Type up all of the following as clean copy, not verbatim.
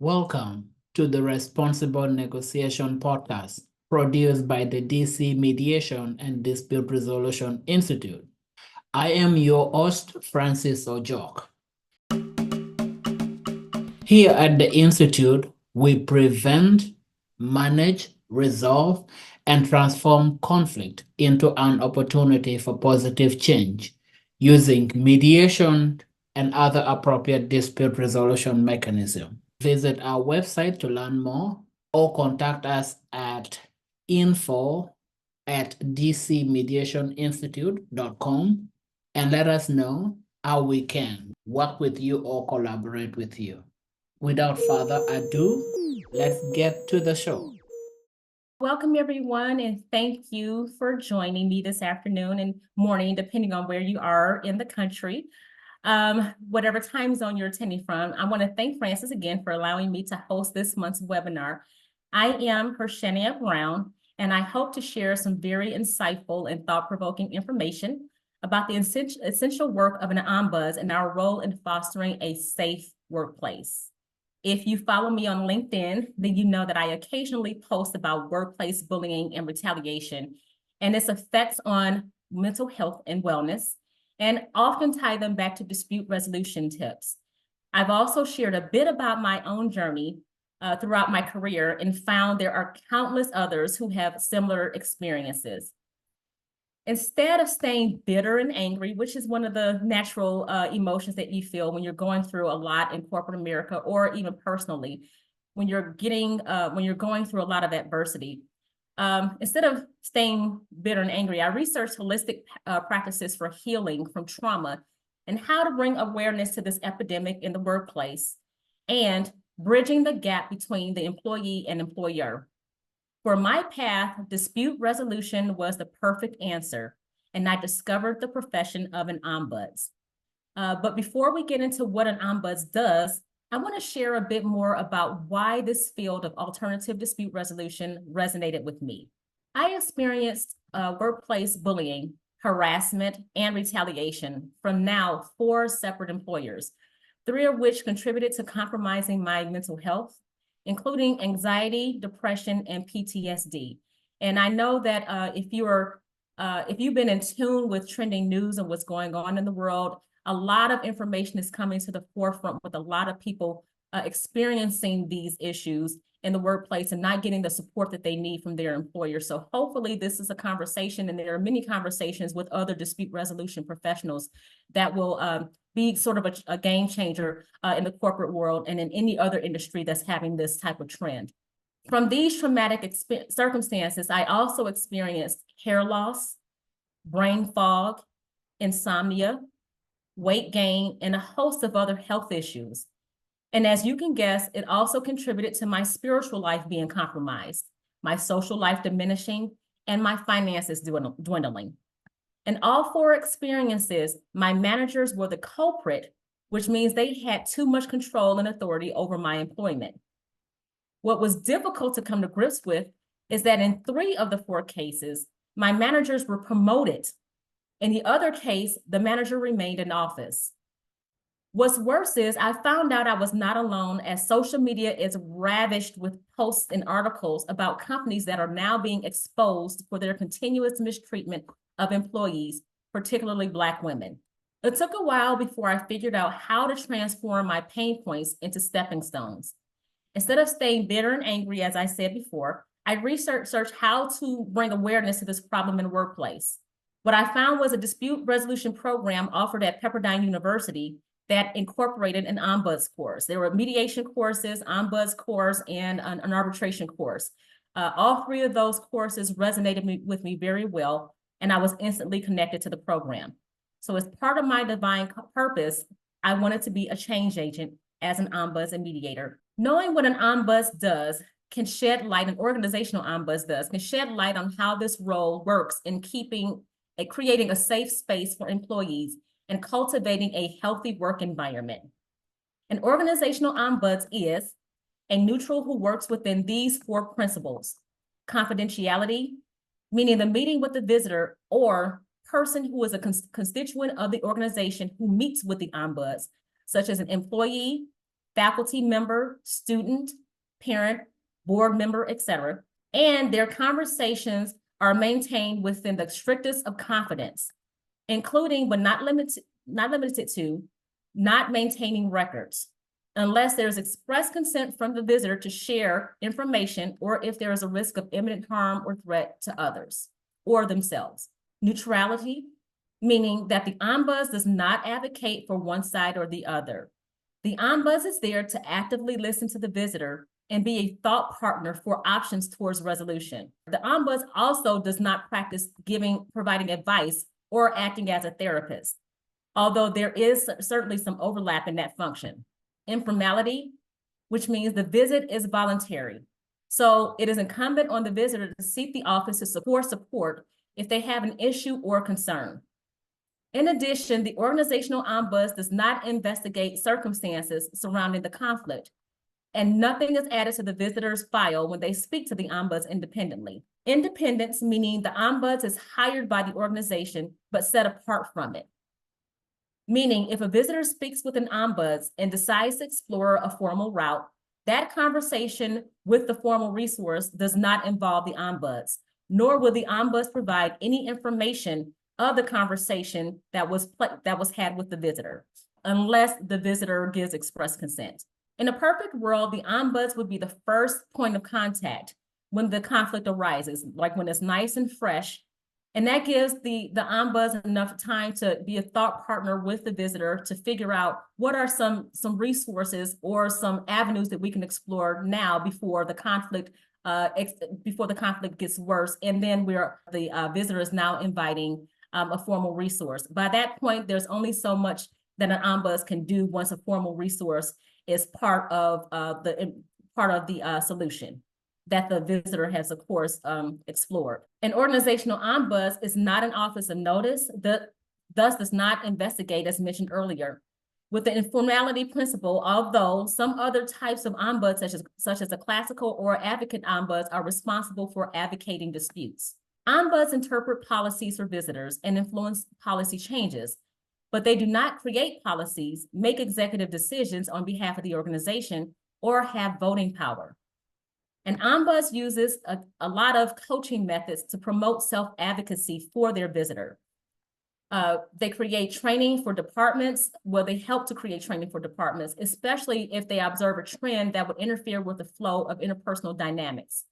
Welcome to the Responsible Negotiation Podcast, produced by the DC Mediation and Dispute Resolution Institute. I am your host, Francis Ojok. Here at the Institute, we prevent, manage, resolve, and transform conflict into an opportunity for positive change using mediation and other appropriate dispute resolution mechanisms. Visit our website to learn more or contact us at info@dcmediationinstitute.com and let us know how we can work with you or collaborate with you. Without further ado, let's get to the show. Welcome, everyone, and thank you for joining me this afternoon and morning, depending on where you are in the country. Whatever time zone you're attending from, I want to thank Francis again for allowing me to host this month's webinar. I am Hershania Brown, and I hope to share some very insightful and thought-provoking information about the essential work of an ombuds and our role in fostering a safe workplace. If you follow me on LinkedIn, then you know that I occasionally post about workplace bullying and retaliation and its effects on mental health and wellness, and often tie them back to dispute resolution tips. I've also shared a bit about my own journey throughout my career and found there are countless others who have similar experiences. Instead of staying bitter and angry, which is one of the natural emotions that you feel when you're going through a lot in corporate America or even personally, when you're going through a lot of adversity, instead of staying bitter and angry, I researched holistic practices for healing from trauma and how to bring awareness to this epidemic in the workplace and bridging the gap between the employee and employer. For my path, dispute resolution was the perfect answer, and I discovered the profession of an ombuds. But before we get into what an ombuds does, I want to share a bit more about why this field of alternative dispute resolution resonated with me. I experienced workplace bullying, harassment, and retaliation from now 4 separate employers, 3 of which contributed to compromising my mental health, including anxiety, depression, and PTSD. And I know that if you've been in tune with trending news and what's going on in the world, a lot of information is coming to the forefront with a lot of people experiencing these issues in the workplace and not getting the support that they need from their employer. So hopefully this is a conversation, and there are many conversations with other dispute resolution professionals that will be sort of a game changer in the corporate world and in any other industry that's having this type of trend. From these traumatic circumstances, I also experienced hair loss, brain fog, insomnia, weight gain, and a host of other health issues. And as you can guess, it also contributed to my spiritual life being compromised, my social life diminishing, and my finances dwindling. In all 4 experiences, my managers were the culprit, which means they had too much control and authority over my employment. What was difficult to come to grips with is that in 3 of the 4 cases, my managers were promoted. In the other case, the manager remained in office. What's worse is I found out I was not alone, as social media is ravished with posts and articles about companies that are now being exposed for their continuous mistreatment of employees, particularly Black women. It took a while before I figured out how to transform my pain points into stepping stones. Instead of staying bitter and angry, as I said before, I researched how to bring awareness to this problem in the workplace. What I found was a dispute resolution program offered at Pepperdine University that incorporated an ombuds course. There were mediation courses, ombuds course, and an arbitration course. All 3 of those courses resonated with me very well, and I was instantly connected to the program. So as part of my divine purpose, I wanted to be a change agent as an ombuds and mediator. Knowing what an ombuds does can shed light, an organizational ombuds does, can shed light on how this role works in creating a safe space for employees and cultivating a healthy work environment. An organizational ombuds is a neutral who works within these 4 principles: confidentiality, meaning the meeting with the visitor or person who is a constituent of the organization who meets with the ombuds, such as an employee, faculty member, student, parent, board member, etc., and their conversations are maintained within the strictest of confidence, including but not limited to not maintaining records unless there is express consent from the visitor to share information or if there is a risk of imminent harm or threat to others or themselves. Neutrality, meaning that the Ombuds does not advocate for one side or the other. The Ombuds is there to actively listen to the visitor and be a thought partner for options towards resolution. The Ombuds also does not practice providing advice or acting as a therapist, although there is certainly some overlap in that function. Informality, which means the visit is voluntary. So it is incumbent on the visitor to seek the office for support if they have an issue or concern. In addition, the organizational ombuds does not investigate circumstances surrounding the conflict, and nothing is added to the visitor's file when they speak to the ombuds independently. Independence, meaning the ombuds is hired by the organization, but set apart from it. Meaning, if a visitor speaks with an ombuds and decides to explore a formal route, that conversation with the formal resource does not involve the ombuds, nor will the ombuds provide any information of the conversation that was had with the visitor, unless the visitor gives express consent. In a perfect world, the ombuds would be the first point of contact when the conflict arises, like when it's nice and fresh. And that gives the ombuds enough time to be a thought partner with the visitor to figure out what are some resources or some avenues that we can explore now before the conflict gets worse. And then the visitor is now inviting a formal resource. By that point, there's only so much that an ombuds can do once a formal resource is part of the solution that the visitor has, of course, explored. An organizational ombuds is not an office of notice, thus does not investigate, as mentioned earlier. With the informality principle, although some other types of ombuds, such as a classical or advocate ombuds, are responsible for advocating disputes. Ombuds interpret policies for visitors and influence policy changes, but they do not create policies, make executive decisions on behalf of the organization, or have voting power. And Ombuds uses a lot of coaching methods to promote self-advocacy for their visitor. They create training for departments. Well, they help to create training for departments, especially if they observe a trend that would interfere with the flow of interpersonal dynamics.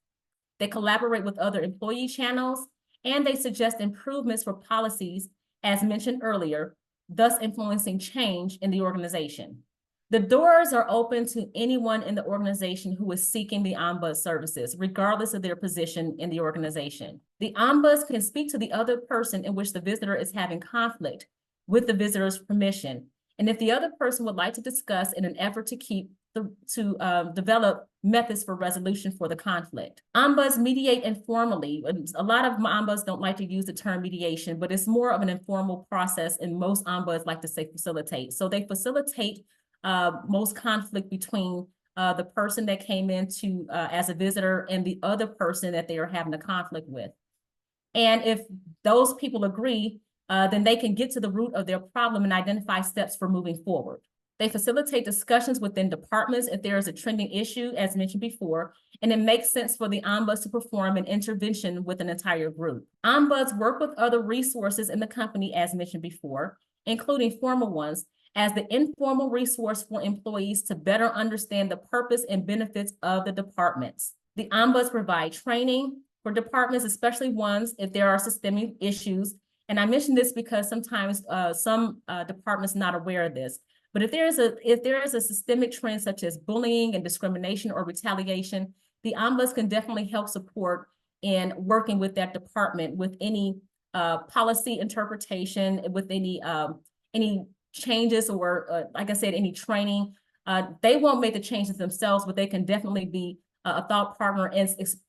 They collaborate with other employee channels, and they suggest improvements for policies, as mentioned earlier, thus influencing change in the organization. The doors are open to anyone in the organization who is seeking the Ombuds services, regardless of their position in the organization. The Ombuds can speak to the other person in which the visitor is having conflict with the visitor's permission. And if the other person would like to discuss in an effort to develop methods for resolution for the conflict. Ombuds mediate informally. A lot of ombuds don't like to use the term mediation, but it's more of an informal process, and most ombuds like to say facilitate. So they facilitate most conflict between the person that came into as a visitor and the other person that they are having a conflict with. And if those people agree, then they can get to the root of their problem and identify steps for moving forward. They facilitate discussions within departments if there is a trending issue, as mentioned before, and it makes sense for the ombuds to perform an intervention with an entire group. Ombuds work with other resources in the company, as mentioned before, including formal ones, as the informal resource for employees to better understand the purpose and benefits of the departments. The ombuds provide training for departments, especially ones if there are systemic issues. And I mention this because sometimes some departments are not aware of this. But if there is a systemic trend such as bullying and discrimination or retaliation, the ombuds can definitely help support in working with that department with any policy interpretation, with any changes or, like I said, any training. They won't make the changes themselves, but they can definitely be a thought partner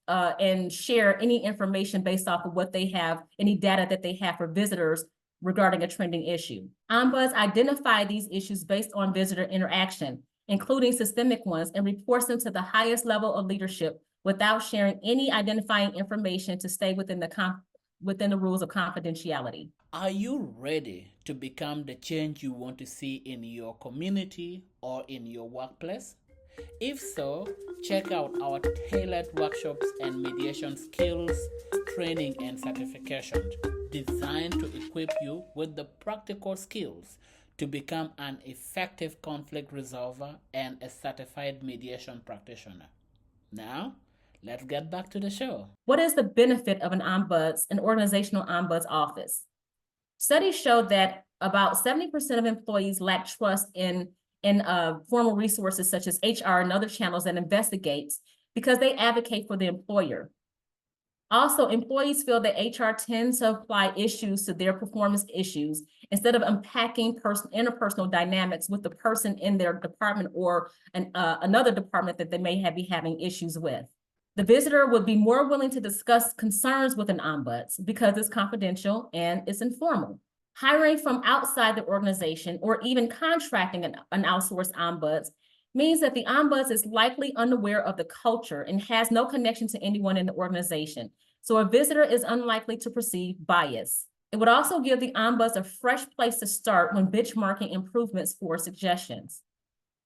and share any information based off of what they have, any data that they have for visitors regarding a trending issue. Ombuds identify these issues based on visitor interaction, including systemic ones, and reports them to the highest level of leadership without sharing any identifying information to stay within the rules of confidentiality. Are you ready to become the change you want to see in your community or in your workplace? If so, check out our tailored workshops and mediation skills, training, and certifications designed to equip you with the practical skills to become an effective conflict resolver and a certified mediation practitioner. Now, let's get back to the show. What is the benefit of an organizational ombuds office? Studies show that about 70% of employees lack trust in formal resources such as HR and other channels that investigates because they advocate for the employer. Also, employees feel that HR tends to apply issues to their performance issues instead of unpacking interpersonal dynamics with the person in their department or another department that they may be having issues with. The visitor would be more willing to discuss concerns with an ombuds because it's confidential and it's informal. Hiring from outside the organization or even contracting an outsourced ombuds means that the ombuds is likely unaware of the culture and has no connection to anyone in the organization. So a visitor is unlikely to perceive bias. It would also give the ombuds a fresh place to start when benchmarking improvements for suggestions.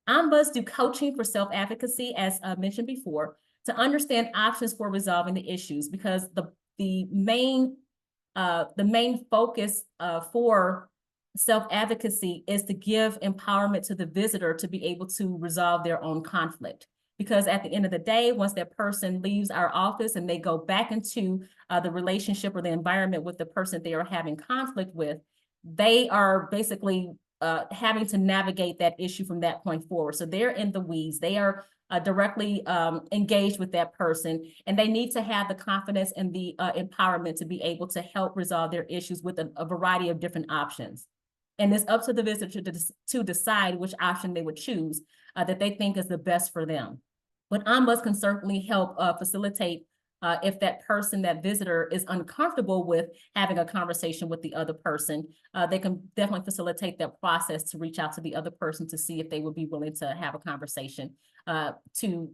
Ombuds do coaching for self-advocacy, as mentioned before, to understand options for resolving the issues, because the main focus for self-advocacy is to give empowerment to the visitor to be able to resolve their own conflict. Because at the end of the day, once that person leaves our office and they go back into the relationship or the environment with the person they are having conflict with, they are basically having to navigate that issue from that point forward. So they're in the weeds. They are directly engaged with that person, and they need to have the confidence and the empowerment to be able to help resolve their issues with a variety of different options. And it's up to the visitor to decide which option they would choose that they think is the best for them. But ombuds can certainly help facilitate if that person, that visitor, is uncomfortable with having a conversation with the other person. They can definitely facilitate that process to reach out to the other person to see if they would be willing to have a conversation to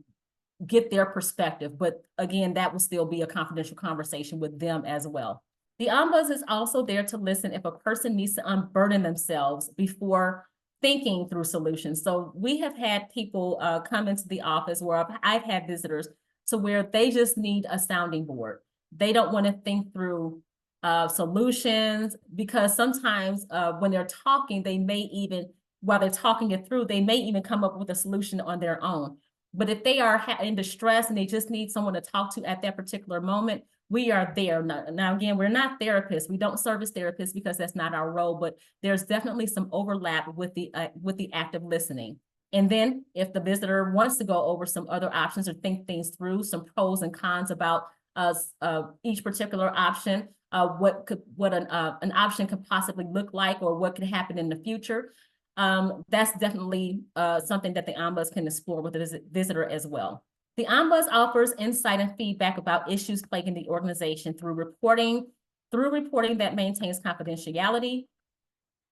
get their perspective. But again, that will still be a confidential conversation with them as well. The ombuds is also there to listen if a person needs to unburden themselves before thinking through solutions. So we have had people come into the office where I've had visitors to where they just need a sounding board. They don't want to think through solutions, because sometimes when they're talking, they may even, while they're talking it through, they may even come up with a solution on their own. But if they are in distress and they just need someone to talk to at that particular moment, we are there. Now, again, we're not therapists. We don't service therapists because that's not our role, but there's definitely some overlap with the active listening. And then if the visitor wants to go over some other options or think things through, some pros and cons about each particular option, what an option could possibly look like, or what could happen in the future, that's definitely something that the ombuds can explore with the visitor as well. The ombuds offers insight and feedback about issues plaguing the organization through reporting that maintains confidentiality,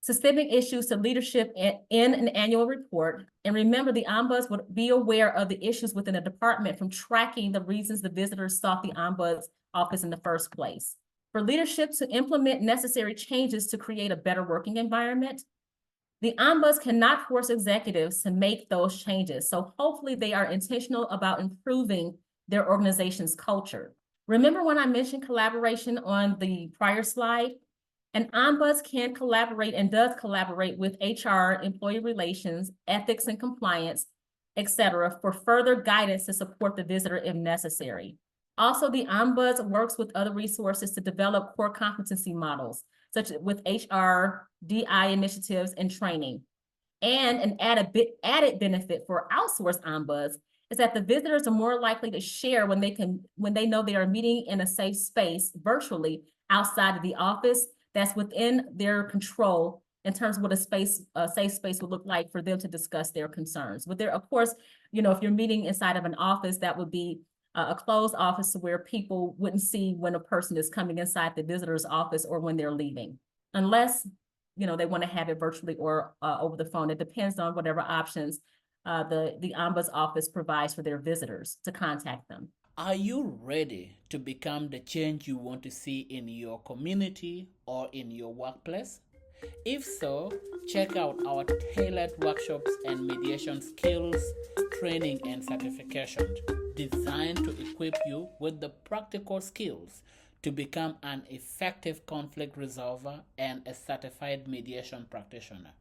systemic issues to leadership in an annual report. And remember, the ombuds would be aware of the issues within the department from tracking the reasons the visitors sought the ombuds office in the first place. For leadership to implement necessary changes to create a better working environment, the ombuds cannot force executives to make those changes. So hopefully they are intentional about improving their organization's culture. Remember when I mentioned collaboration on the prior slide? An ombuds can collaborate and does collaborate with HR, employee relations, ethics and compliance, etc., for further guidance to support the visitor if necessary. Also, the ombuds works with other resources to develop core competency models, such as with HR, DI initiatives, and training. And an added benefit for outsourced ombuds is that the visitors are more likely to share when they know they are meeting in a safe space virtually outside of the office that's within their control in terms of what a safe space would look like for them to discuss their concerns. But there, of course, if you're meeting inside of an office, that would be a closed office where people wouldn't see when a person is coming inside the visitor's office or when they're leaving, unless they want to have it virtually or over the phone. It depends on whatever options the ombuds office provides for their visitors to contact them. Are you ready to become the change you want to see in your community or in your workplace? If so, check out our tailored workshops and mediation skills, training, and certifications designed to equip you with the practical skills to become an effective conflict resolver and a certified mediation practitioner.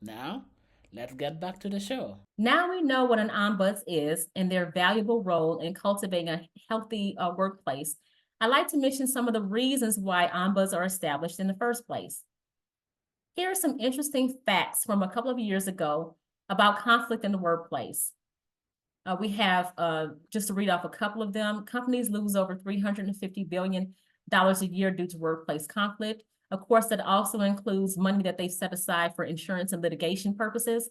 Now, let's get back to the show. Now we know what an ombuds is and their valuable role in cultivating a healthy workplace. I'd like to mention some of the reasons why ombuds are established in the first place. Here are some interesting facts from a couple of years ago about conflict in the workplace. We have, just to read off a couple of them, companies lose over $350 billion a year due to workplace conflict. Of course, that also includes money that they set aside for insurance and litigation purposes.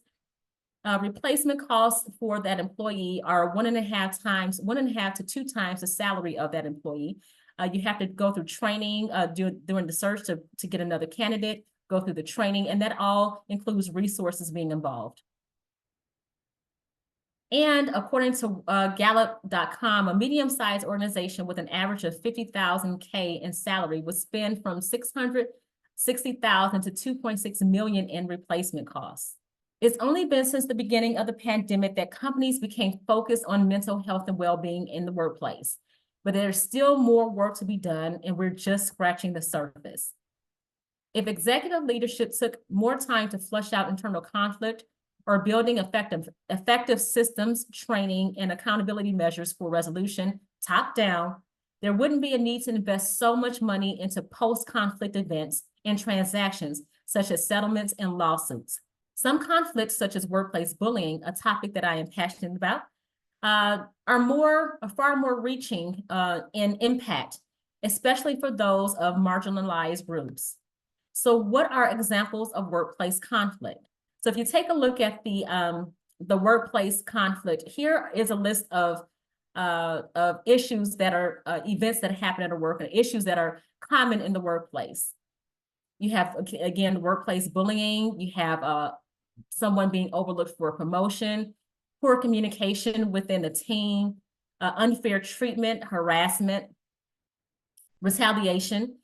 Replacement costs for that employee are 1.5 to 2 times the salary of that employee. You have to go through training during the search to get another candidate, go through the training, and that all includes resources being involved. And according to Gallup.com, a medium-sized organization with an average of 50,000 in salary would spend from 660,000 to 2.6 million in replacement costs. It's only been since the beginning of the pandemic that companies became focused on mental health and well-being in the workplace. But there's still more work to be done, and we're just scratching the surface. If executive leadership took more time to flush out internal conflict or building effective systems, training, and accountability measures for resolution top down, there wouldn't be a need to invest so much money into post-conflict events and transactions, such as settlements and lawsuits. Some conflicts, such as workplace bullying, a topic that I am passionate about, are far more reaching in impact, especially for those of marginalized groups. So what are examples of workplace conflict? So if you take a look at the workplace conflict, here is a list of issues that are events that happen at a work and issues that are common in the workplace. You have, again, workplace bullying. You have someone being overlooked for a promotion, poor communication within the team, unfair treatment, harassment, retaliation.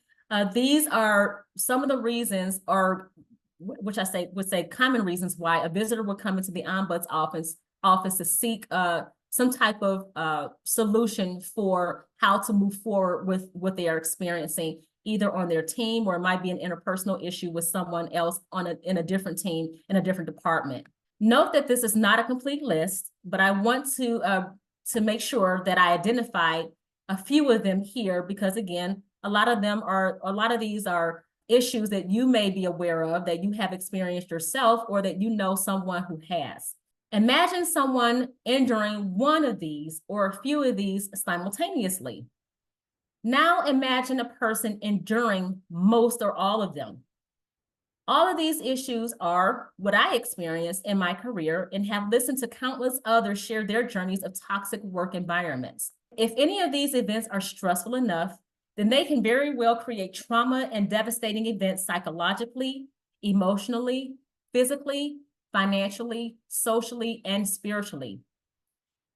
These are some of the reasons, or which would say common reasons why a visitor would come into the ombuds office to seek some type of solution for how to move forward with what they are experiencing, either on their team, or it might be an interpersonal issue with someone else in a different team, in a different department. Note that this is not a complete list, but I want to make sure that I identify a few of them here, because again, a lot of these are issues that you may be aware of, that you have experienced yourself, or that you know someone who has. Imagine someone enduring one of these or a few of these simultaneously. Now imagine a person enduring most or all of them. All of these issues are what I experienced in my career and have listened to countless others share their journeys of toxic work environments. If any of these events are stressful enough, then they can very well create trauma and devastating events psychologically, emotionally, physically, financially, socially, and spiritually.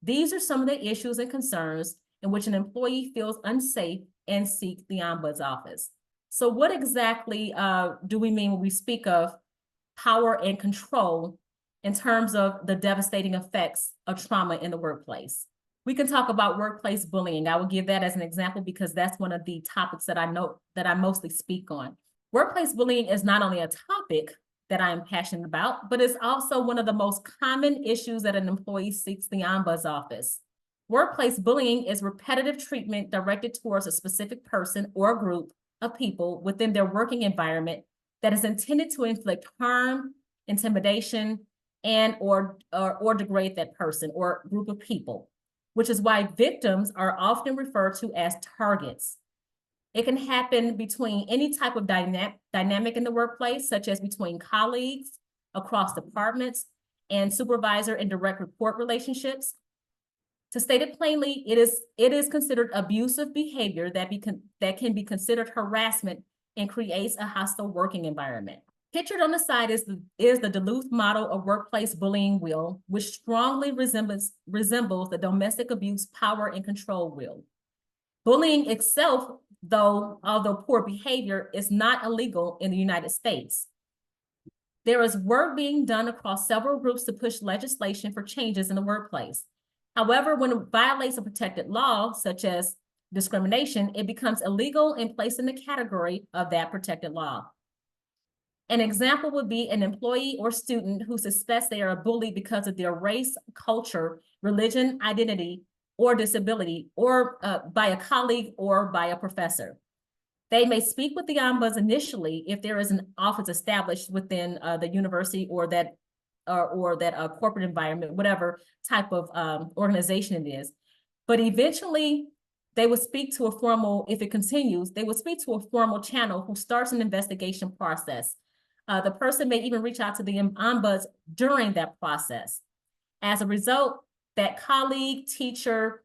These are some of the issues and concerns in which an employee feels unsafe and seeks the ombuds office. So what exactly do we mean when we speak of power and control in terms of the devastating effects of trauma in the workplace? We can talk about workplace bullying. I will give that as an example because that's one of the topics that I know that I mostly speak on. Workplace bullying is not only a topic that I am passionate about, but it's also one of the most common issues that an employee seeks the ombuds office. Workplace bullying is repetitive treatment directed towards a specific person or group of people within their working environment that is intended to inflict harm, intimidation, and or degrade that person or group of people, which is why victims are often referred to as targets. It can happen between any type of dynamic in the workplace, such as between colleagues, across departments, and supervisor and direct report relationships. To state it plainly, it is considered abusive behavior that can be considered harassment and creates a hostile working environment. Pictured on the side is the Duluth model of workplace bullying wheel, which strongly resembles the domestic abuse power and control wheel. Bullying itself, although poor behavior, is not illegal in the United States. There is work being done across several groups to push legislation for changes in the workplace. However, when it violates a protected law, such as discrimination, it becomes illegal and placed in the category of that protected law. An example would be an employee or student who suspects they are a bully because of their race, culture, religion, identity, or disability, or by a colleague or by a professor. They may speak with the ombuds initially if there is an office established within the university or that corporate environment, whatever type of organization it is. But eventually, they would speak to a formal, if it continues, they would speak to a formal channel who starts an investigation process. The person may even reach out to the ombuds during that process. As a result, that colleague, teacher,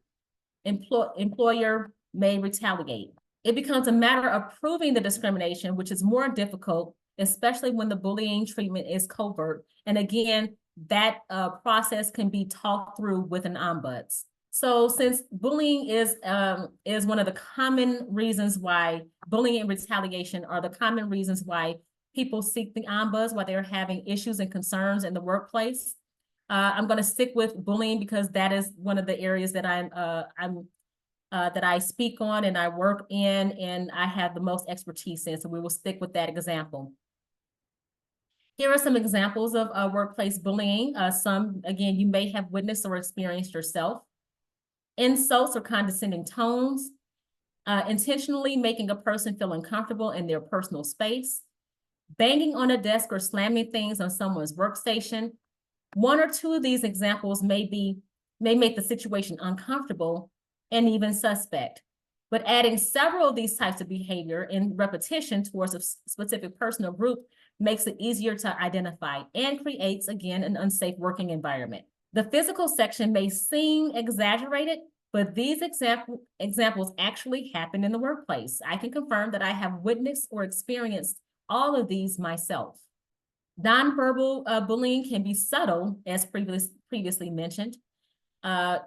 employer may retaliate. It becomes a matter of proving the discrimination, which is more difficult, especially when the bullying treatment is covert. And again, that process can be talked through with an ombuds. So since bullying is one of the common reasons why bullying and retaliation are the common reasons why people seek the ombuds, why they're having issues and concerns in the workplace. I'm going to stick with bullying because that is one of the areas that that I speak on and I work in and I have the most expertise in, so we will stick with that example. Here are some examples of workplace bullying. Some, again, you may have witnessed or experienced yourself. Insults or condescending tones, intentionally making a person feel uncomfortable in their personal space, banging on a desk or slamming things on someone's workstation. One or two of these examples may make the situation uncomfortable and even suspect. But adding several of these types of behavior in repetition towards a specific person or group makes it easier to identify and creates, again, an unsafe working environment. The physical section may seem exaggerated, but these examples actually happen in the workplace. I can confirm that I have witnessed or experienced all of these myself. Nonverbal bullying can be subtle, as previously mentioned.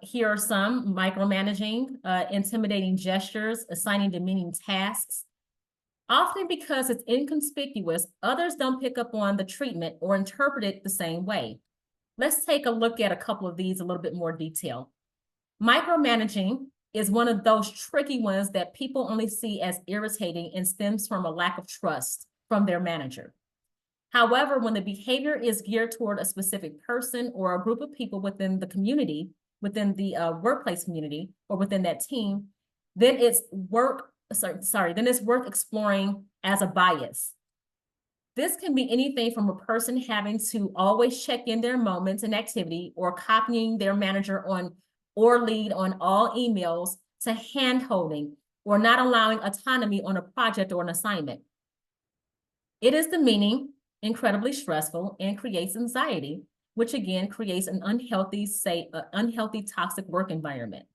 Here are some: micromanaging, intimidating gestures, assigning demeaning tasks. Often because it's inconspicuous, others don't pick up on the treatment or interpret it the same way. Let's take a look at a couple of these in a little bit more detail. Micromanaging is one of those tricky ones that people only see as irritating and stems from a lack of trust from their manager. However, when the behavior is geared toward a specific person or a group of people within the community, within the workplace community or within that team, then it's worth exploring as a bias. This can be anything from a person having to always check in their moments and activity or copying their manager on or lead on all emails to hand-holding or not allowing autonomy on a project or an assignment. It is demeaning, incredibly stressful, and creates anxiety, which again creates an unhealthy, toxic work environment.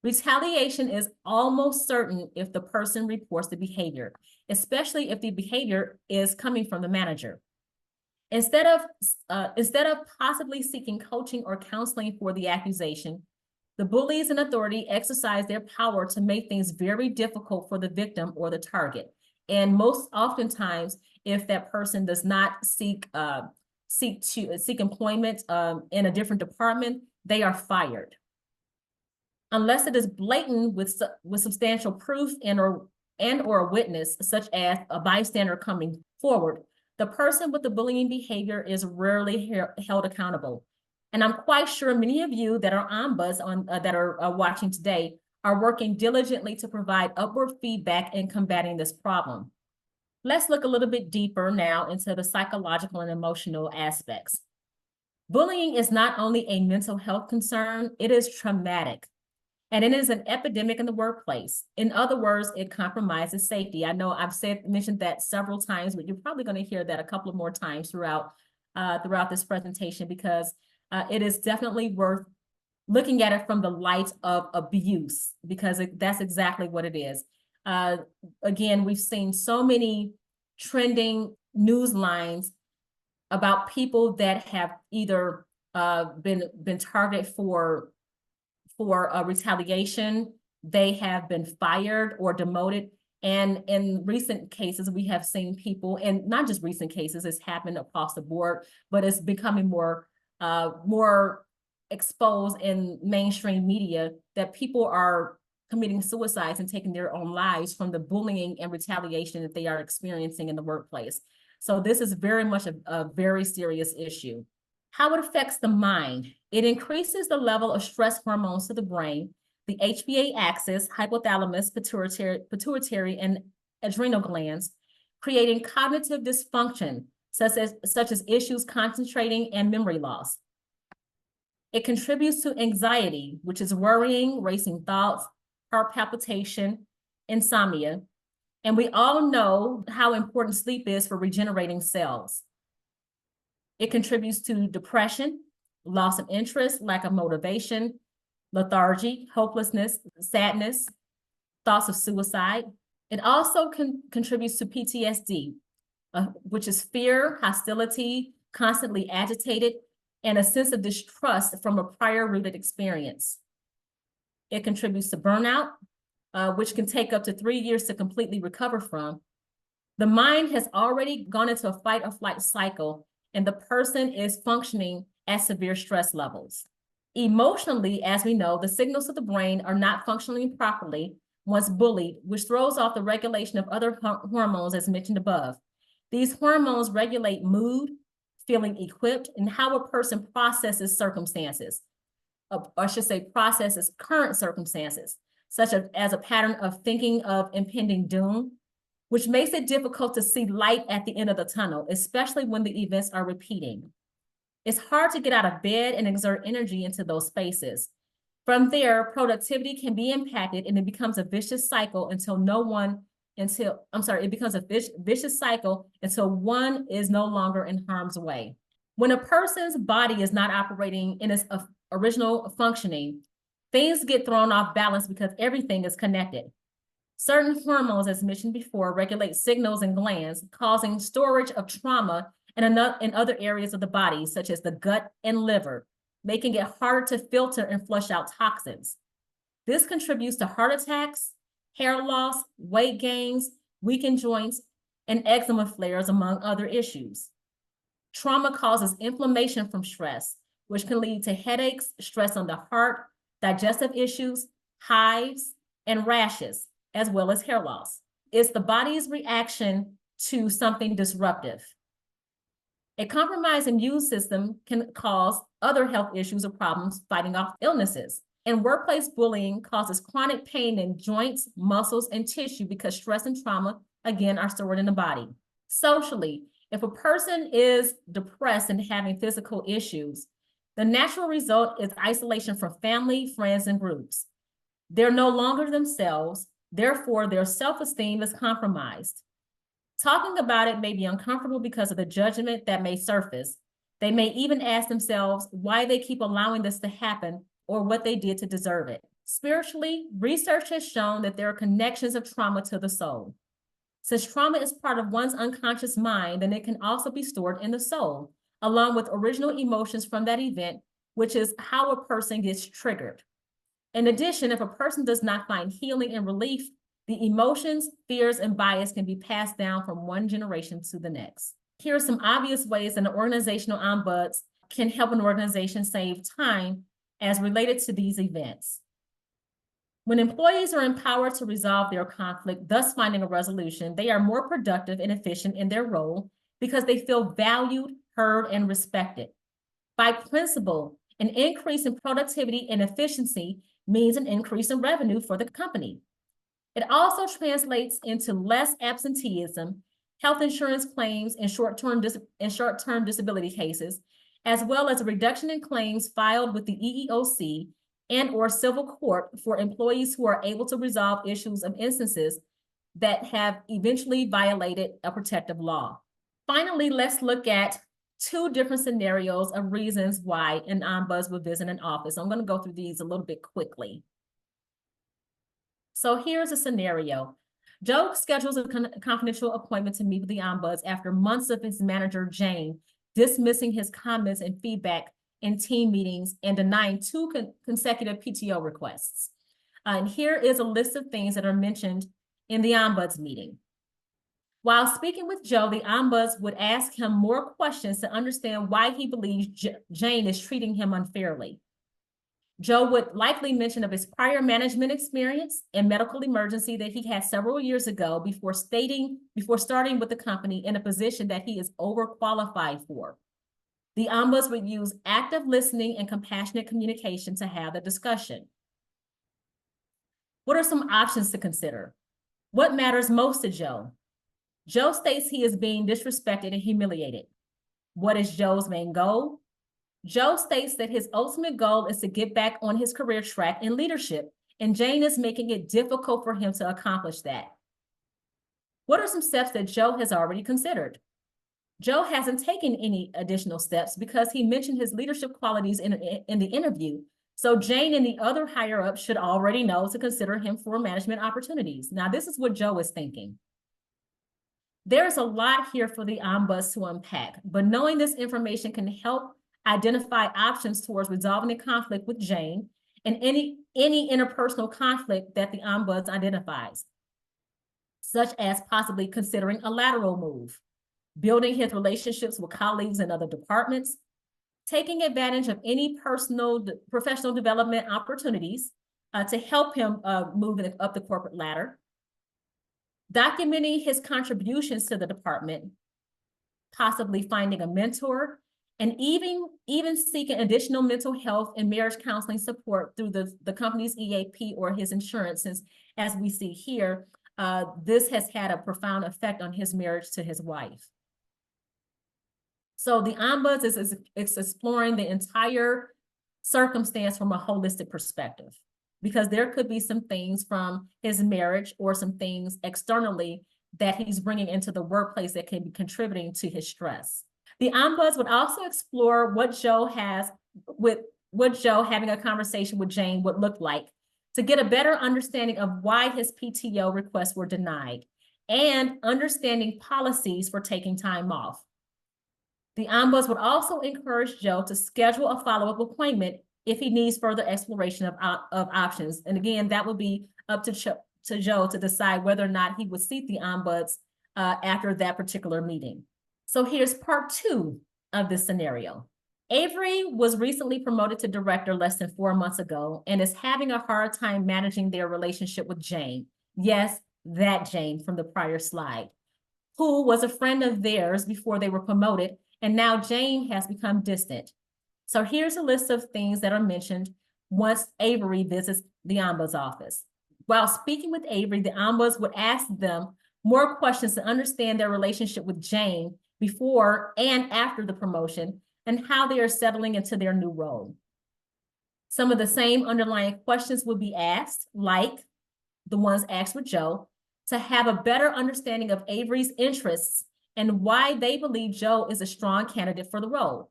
Retaliation is almost certain if the person reports the behavior, especially if the behavior is coming from the manager. Instead of possibly seeking coaching or counseling for the accusation, the bullies and authority exercise their power to make things very difficult for the victim or the target. And most oftentimes, if that person does not seek employment in a different department, they are fired. Unless it is blatant with substantial proof and or a witness, such as a bystander coming forward, the person with the bullying behavior is rarely held accountable. And I'm quite sure many of you that are ombuds that are watching today are working diligently to provide upward feedback in combating this problem. Let's look a little bit deeper now into the psychological and emotional aspects. Bullying is not only a mental health concern, it is traumatic. And it is an epidemic in the workplace. In other words, it compromises safety. I know I've mentioned that several times, but you're probably going to hear that a couple of more times throughout this presentation, because it is definitely worth looking at it from the light of abuse, because that's exactly what it is. Again, we've seen so many trending news lines about people that have either been targeted for retaliation, they have been fired or demoted, And in recent cases, we have seen people, and not just recent cases, it's happened across the board, but it's becoming more exposed in mainstream media that people are committing suicides and taking their own lives from the bullying and retaliation that they are experiencing in the workplace. So this is very much a very serious issue. How it affects the mind. It increases the level of stress hormones to the brain, the HPA axis, hypothalamus, pituitary, and adrenal glands, creating cognitive dysfunction, such as issues concentrating and memory loss. It contributes to anxiety, which is worrying, racing thoughts, heart palpitation, insomnia. And we all know how important sleep is for regenerating cells. It contributes to depression, loss of interest, lack of motivation, lethargy, hopelessness, sadness, thoughts of suicide. It also contributes to PTSD, which is fear, hostility, constantly agitated, and a sense of distrust from a prior rooted experience. It contributes to burnout, which can take up to 3 years to completely recover from. The mind has already gone into a fight or flight cycle, and the person is functioning at severe stress levels. Emotionally, as we know, the signals of the brain are not functioning properly once bullied, which throws off the regulation of other hormones as mentioned above. These hormones regulate mood, feeling equipped, and how a person processes circumstances, or I should say processes current circumstances, such as a pattern of thinking of impending doom, which makes it difficult to see light at the end of the tunnel, especially when the events are repeating. It's hard to get out of bed and exert energy into those spaces. From there, productivity can be impacted and it becomes a vicious cycle until it becomes a vicious cycle until one is no longer in harm's way. When a person's body is not operating in its original functioning, things get thrown off balance because everything is connected. Certain hormones, as mentioned before, regulate signals in glands, causing storage of trauma in other areas of the body, such as the gut and liver, making it harder to filter and flush out toxins. This contributes to heart attacks, hair loss, weight gains, weakened joints, and eczema flares, among other issues. Trauma causes inflammation from stress, which can lead to headaches, stress on the heart, digestive issues, hives, and rashes, as well as hair loss. It's the body's reaction to something disruptive. A compromised immune system can cause other health issues or problems fighting off illnesses. And workplace bullying causes chronic pain in joints, muscles, and tissue because stress and trauma, again, are stored in the body. Socially, if a person is depressed and having physical issues, the natural result is isolation from family, friends, and groups. They're no longer themselves, therefore their self-esteem is compromised. Talking about it may be uncomfortable because of the judgment that may surface. They may even ask themselves why they keep allowing this to happen or what they did to deserve it. Spiritually, research has shown that there are connections of trauma to the soul. Since trauma is part of one's unconscious mind, then it can also be stored in the soul, along with original emotions from that event, which is how a person gets triggered. In addition, if a person does not find healing and relief, the emotions, fears, and bias can be passed down from one generation to the next. Here are some obvious ways that an organizational ombuds can help an organization save time as related to these events. When employees are empowered to resolve their conflict, thus finding a resolution, they are more productive and efficient in their role because they feel valued, heard, and respected. By principle, an increase in productivity and efficiency means an increase in revenue for the company. It also translates into less absenteeism, health insurance claims, and short-term disability cases, as well as a reduction in claims filed with the EEOC and/or civil court for employees who are able to resolve issues of instances that have eventually violated a protective law. Finally, let's look at 2 different scenarios of reasons why an ombuds would visit an office. I'm going to go through these a little bit quickly. So here's a scenario. Joe schedules a confidential appointment to meet with the ombuds after months of his manager, Jane, dismissing his comments and feedback in team meetings and denying 2 consecutive PTO requests. And here is a list of things that are mentioned in the Ombuds meeting. While speaking with Joe, the Ombuds would ask him more questions to understand why he believes Jane is treating him unfairly. Joe would likely mention of his prior management experience and medical emergency that he had several years ago before starting with the company in a position that he is overqualified for. The Ombuds would use active listening and compassionate communication to have the discussion. What are some options to consider? What matters most to Joe? Joe states he is being disrespected and humiliated. What is Joe's main goal? Joe states that his ultimate goal is to get back on his career track in leadership, and Jane is making it difficult for him to accomplish that. What are some steps that Joe has already considered? Joe hasn't taken any additional steps because he mentioned his leadership qualities in the interview. So Jane and the other higher-ups should already know to consider him for management opportunities. Now, this is what Joe is thinking. There's a lot here for the Ombuds to unpack, but knowing this information can help identify options towards resolving the conflict with Jane and any interpersonal conflict that the Ombuds identifies, such as possibly considering a lateral move, building his relationships with colleagues in other departments, taking advantage of any professional development opportunities to help him move up the corporate ladder, documenting his contributions to the department, possibly finding a mentor, and even seeking additional mental health and marriage counseling support through the company's EAP or his insurance, since as we see here, this has had a profound effect on his marriage to his wife. So the Ombuds is exploring the entire circumstance from a holistic perspective, because there could be some things from his marriage or some things externally that he's bringing into the workplace that can be contributing to his stress. The Ombuds would also explore what Joe having a conversation with Jane would look like to get a better understanding of why his PTO requests were denied and understanding policies for taking time off. The Ombuds would also encourage Joe to schedule a follow-up appointment if he needs further exploration of options. And again, that would be up to Joe to decide whether or not he would seek the Ombuds after that particular meeting. So here's part 2 of this scenario. Avery was recently promoted to director less than 4 months ago and is having a hard time managing their relationship with Jane. Yes, that Jane from the prior slide, who was a friend of theirs before they were promoted, and now Jane has become distant. So here's a list of things that are mentioned once Avery visits the Ombuds office. While speaking with Avery, the Ombuds would ask them more questions to understand their relationship with Jane before and after the promotion and how they are settling into their new role. Some of the same underlying questions would be asked, like the ones asked with Joe, to have a better understanding of Avery's interests and why they believe Joe is a strong candidate for the role.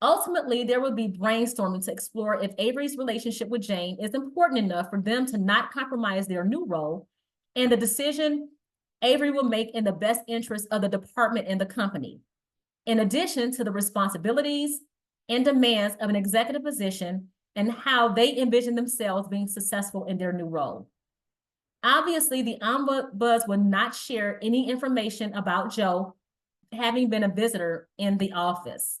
Ultimately, there will be brainstorming to explore if Avery's relationship with Jane is important enough for them to not compromise their new role and the decision Avery will make in the best interest of the department and the company, in addition to the responsibilities and demands of an executive position and how they envision themselves being successful in their new role. Obviously, the Ombuds will not share any information about Joe having been a visitor in the office.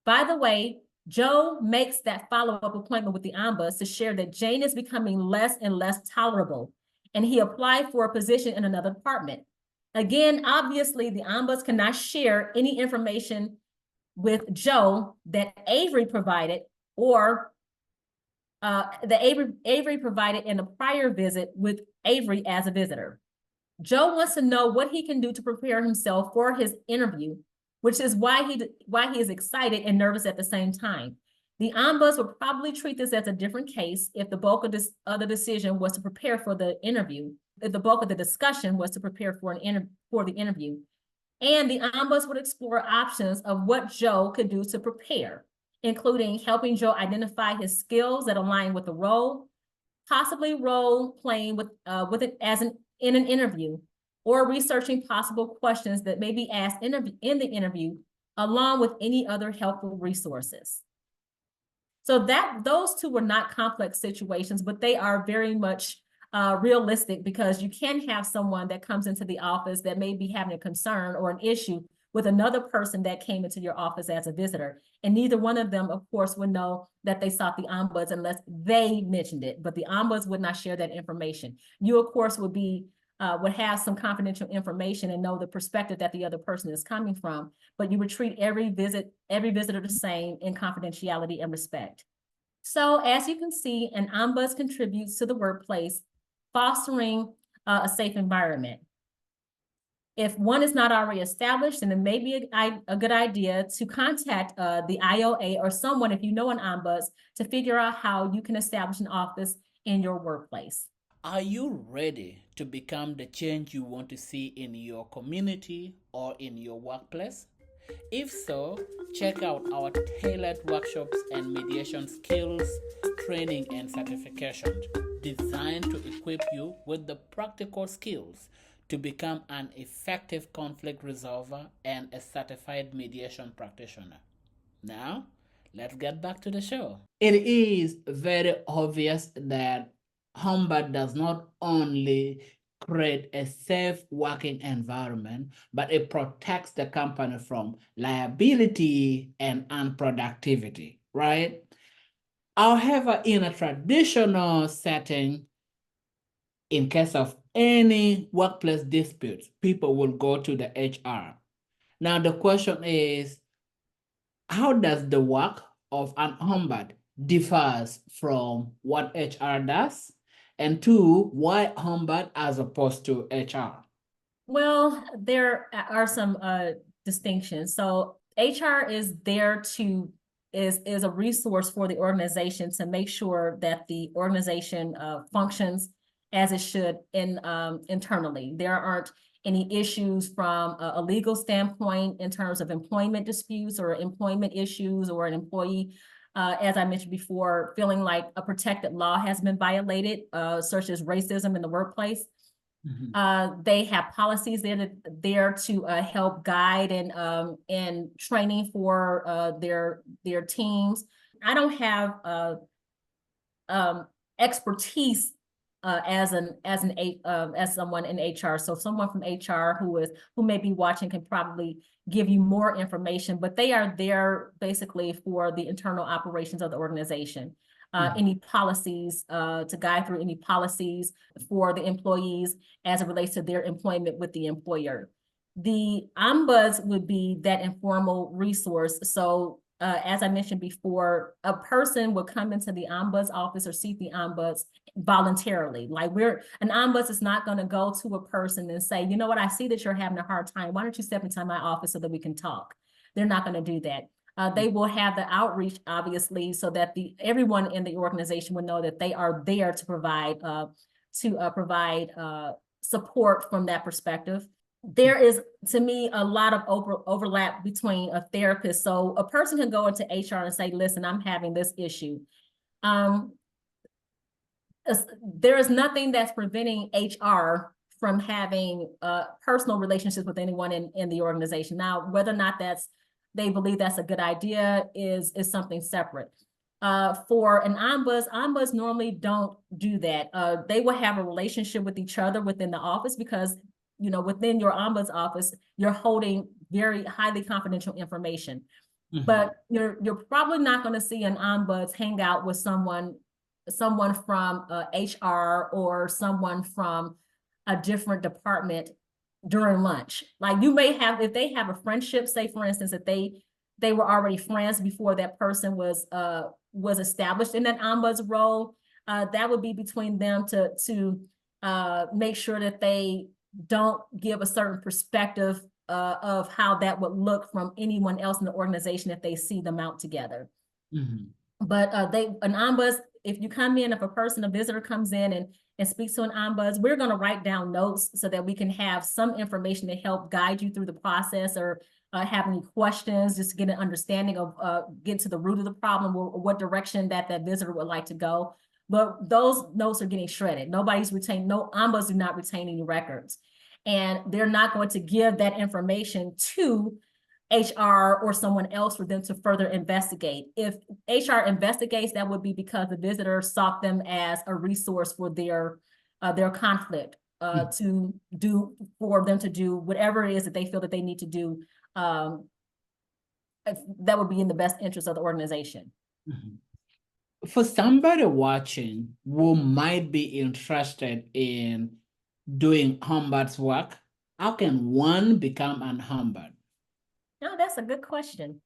By the way, Joe makes that follow-up appointment with the Ombuds to share that Jane is becoming less and less tolerable, and he applied for a position in another department. Again, obviously, the Ombuds cannot share any information with Joe that Avery provided or that Avery provided in a prior visit with Avery as a visitor. Joe wants to know what he can do to prepare himself for his interview, which is why he is excited and nervous at the same time. The Ombuds would probably treat this as a different case if the bulk of this other decision was to prepare for the interview, if the bulk of the discussion was to prepare for the interview. And the Ombuds would explore options of what Joe could do to prepare, including helping Joe identify his skills that align with the role, possibly role playing with it in an interview, or researching possible questions that may be asked in the interview, along with any other helpful resources. So those two were not complex situations, but they are very much realistic, because you can have someone that comes into the office that may be having a concern or an issue with another person that came into your office as a visitor. And neither one of them, of course, would know that they sought the ombuds unless they mentioned it, but the ombuds would not share that information. You, of course, would have some confidential information and know the perspective that the other person is coming from, but you would treat every visitor the same in confidentiality and respect. So as you can see, an ombuds contributes to the workplace, fostering a safe environment. If one is not already established, then it may be a good idea to contact the IOA or someone, if you know an ombuds, to figure out how you can establish an office in your workplace. Are you ready to become the change you want to see in your community or in your workplace? If so, check out our tailored workshops and mediation skills, training, and certifications designed to equip you with the practical skills to become an effective conflict resolver and a certified mediation practitioner. Now, let's get back to the show. It is very obvious that Humbert does not only create a safe working environment, but it protects the company from liability and unproductivity, right? However, in a traditional setting, in case of any workplace disputes, people will go to the HR. Now, the question is, how does the work of an ombud differs from what HR does? And two, why ombud as opposed to HR? Well, there are some distinctions. So HR is there to is a resource for the organization to make sure that the organization functions as it should internally. There aren't any issues from a legal standpoint in terms of employment disputes or employment issues, or an employee, as I mentioned before, feeling like a protected law has been violated, such as racism in the workplace. They have policies there to help guide and training for their teams. I don't have expertise as someone in HR. So someone from HR who may be watching can probably give you more information, but they are there basically for the internal operations of the organization. Any policies, to guide through any policies for the employees as it relates to their employment with the employer. The ombuds would be that informal resource. So as I mentioned before, a person would come into the ombuds office or seek the ombuds voluntarily. Like an ombuds is not going to go to a person and say, you know what, I see that you're having a hard time. Why don't you step into my office so that we can talk? They're not going to do that. They will have the outreach, obviously, so that everyone in the organization will know that they are there to provide support from that perspective. There is, to me, a lot of overlap between a therapist. So a person can go into HR and say, listen, I'm having this issue. There is nothing that's preventing HR from having personal relationships with anyone in the organization. Now, whether or not they believe that's a good idea is something separate. For an ombuds normally don't do that. They will have a relationship with each other within the office, because within your ombuds office, you're holding very highly confidential information. But you're probably not going to see an ombuds hang out with someone from HR or someone from a different department during lunch. Like, you may have, if they have a friendship, say for instance, that they were already friends before that person was established in that ombuds role, that would be between them to make sure that they don't give a certain perspective of how that would look from anyone else in the organization if they see them out together. But an ombuds, if you come in, if a visitor comes in and speaks to an ombuds, we're going to write down notes so that we can have some information to help guide you through the process, or have any questions, just to get an understanding of, get to the root of the problem, or what direction that visitor would like to go. But those notes are getting shredded. No ombuds do not retain any records. And they're not going to give that information to HR or someone else for them to further investigate. If HR investigates, that would be because the visitor sought them as a resource for their their conflict to do for them to do whatever it is that they feel that they need to do that would be in the best interest of the organization. For somebody watching who might be interested in doing Ombuds work, how can one become an Ombud? No, that's a good question.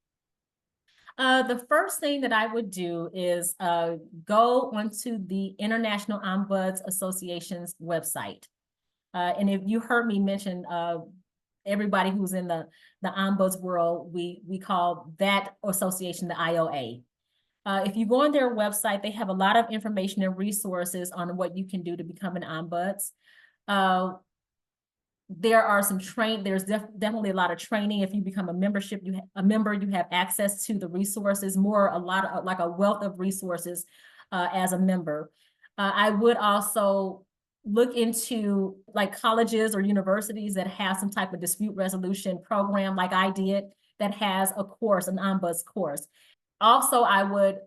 The first thing that I would do is go onto the International Ombuds Association's website. And if you heard me mention everybody who's in the ombuds world, we call that association the IOA. If you go on their website, they have a lot of information and resources on what you can do to become an ombuds. There are some there's definitely a lot of training. If you become a membership, a member, you have access to the resources, a lot of like a wealth of resources as a member. I would also look into like colleges or universities that have some type of dispute resolution program like I did that has a course, an ombuds course. Also, I would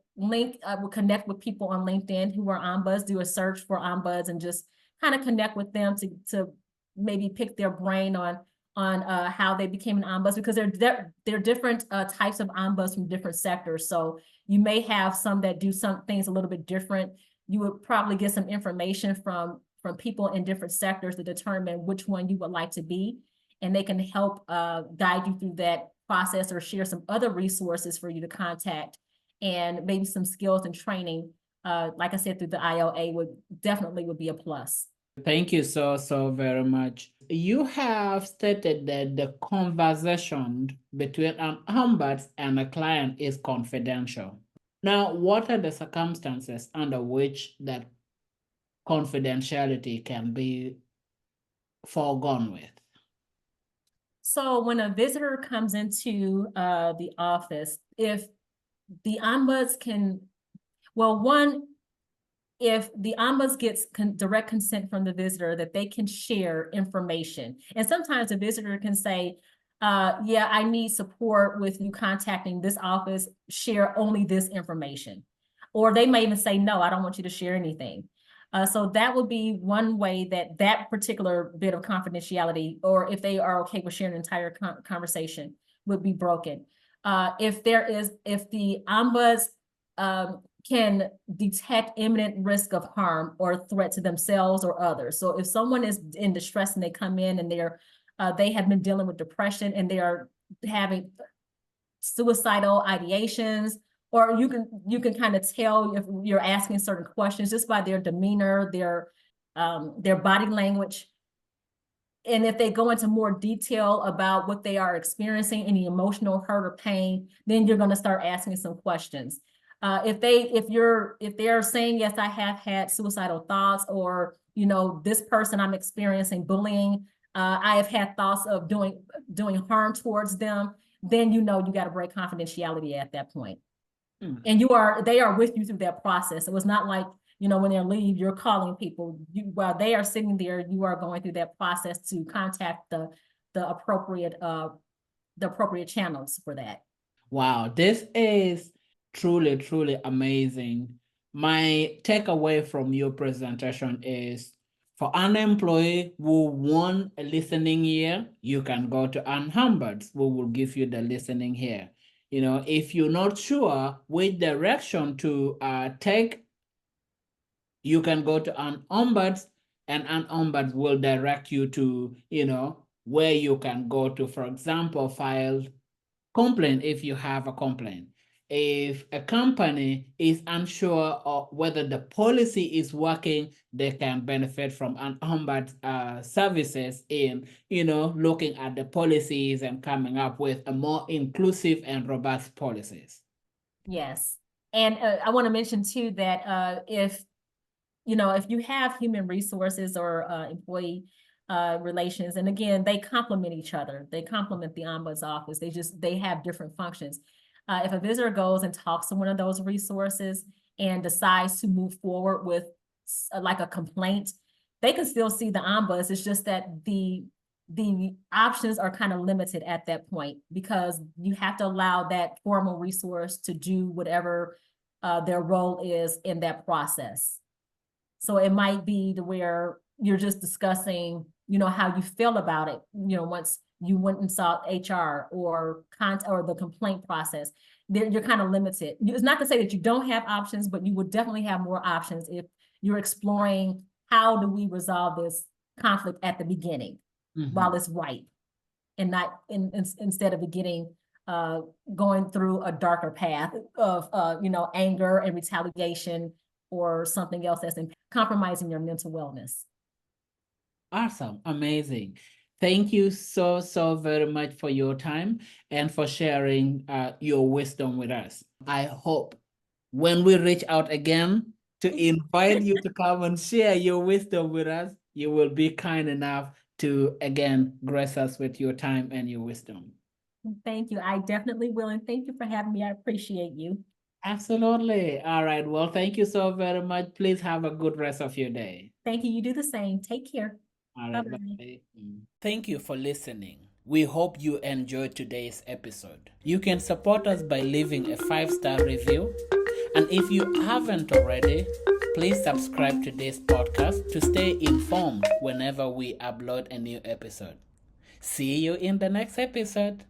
connect with people on LinkedIn who are ombuds, do a search for ombuds and just kind of connect with them to maybe pick their brain on how they became an ombuds, because they're different types of ombuds from different sectors. So you may have some that do some things a little bit different. You would probably get some information from people in different sectors to determine which one you would like to be, and they can help guide you through that process or share some other resources for you to contact, and maybe some skills and training. Like I said, through the IOA would be a plus. Thank you so very much. You have stated that the conversation between an ombuds and a client is confidential. Now, what are the circumstances under which that confidentiality can be foregone with? So when a visitor comes into the office, if the ombuds can, well, one, if the ombuds gets direct consent from the visitor that they can share information. And sometimes the visitor can say, yeah, I need support with you contacting this office, share only this information. Or they may even say, no, I don't want you to share anything. So that would be one way that that particular bit of confidentiality, or if they are okay with sharing an entire conversation, would be broken. If the ombuds can detect imminent risk of harm or threat to themselves or others. So if someone is in distress and they come in and they have been dealing with depression and they are having suicidal ideations, or you can kind of tell if you're asking certain questions just by their demeanor, their body language. And if they go into more detail about what they are experiencing, any emotional hurt or pain, then you're going to start asking some questions. If they're saying, yes, I have had suicidal thoughts, or, this person I'm experiencing bullying, I have had thoughts of doing harm towards them, then you got to break confidentiality at that point. And they are with you through that process. It was not like, when they leave, you're calling people. While they are sitting there, you are going through that process to contact the appropriate channels for that. Wow, this is truly amazing. My takeaway from your presentation is, for an employee who want a listening ear, you can go to an ombuds who will give you the listening ear. If you're not sure which direction to take, you can go to an ombuds, and an ombuds will direct you to, where you can go to, for example, file complaint if you have a complaint. If a company is unsure of whether the policy is working, they can benefit from an ombuds services in, looking at the policies and coming up with a more inclusive and robust policies. Yes. And I want to mention too that if you have human resources or employee relations, and again, they complement each other. They complement the ombuds office. They have different functions. If a visitor goes and talks to one of those resources and decides to move forward with like a complaint, they can still see the ombuds. It's just that the options are kind of limited at that point, because you have to allow that formal resource to do whatever their role is in that process. So it might be to where you're just discussing, how you feel about it, once you went and saw HR or the complaint process. You're kind of limited. It's not to say that you don't have options, but you would definitely have more options if you're exploring how do we resolve this conflict at the beginning while it's ripe, and not instead of it getting going through a darker path of anger and retaliation or something else that's compromising your mental wellness. Awesome. Amazing. Thank you so, so very much for your time and for sharing your wisdom with us. I hope when we reach out again to invite you to come and share your wisdom with us, you will be kind enough to again grace us with your time and your wisdom. Thank you. I definitely will. And thank you for having me. I appreciate you. Absolutely. All right. Well, thank you so very much. Please have a good rest of your day. Thank you. You do the same. Take care. All right. Bye. Thank you for listening. We hope you enjoyed today's episode. You can support us by leaving a 5-star review. And if you haven't already, please subscribe to this podcast to stay informed whenever we upload a new episode. See you in the next episode.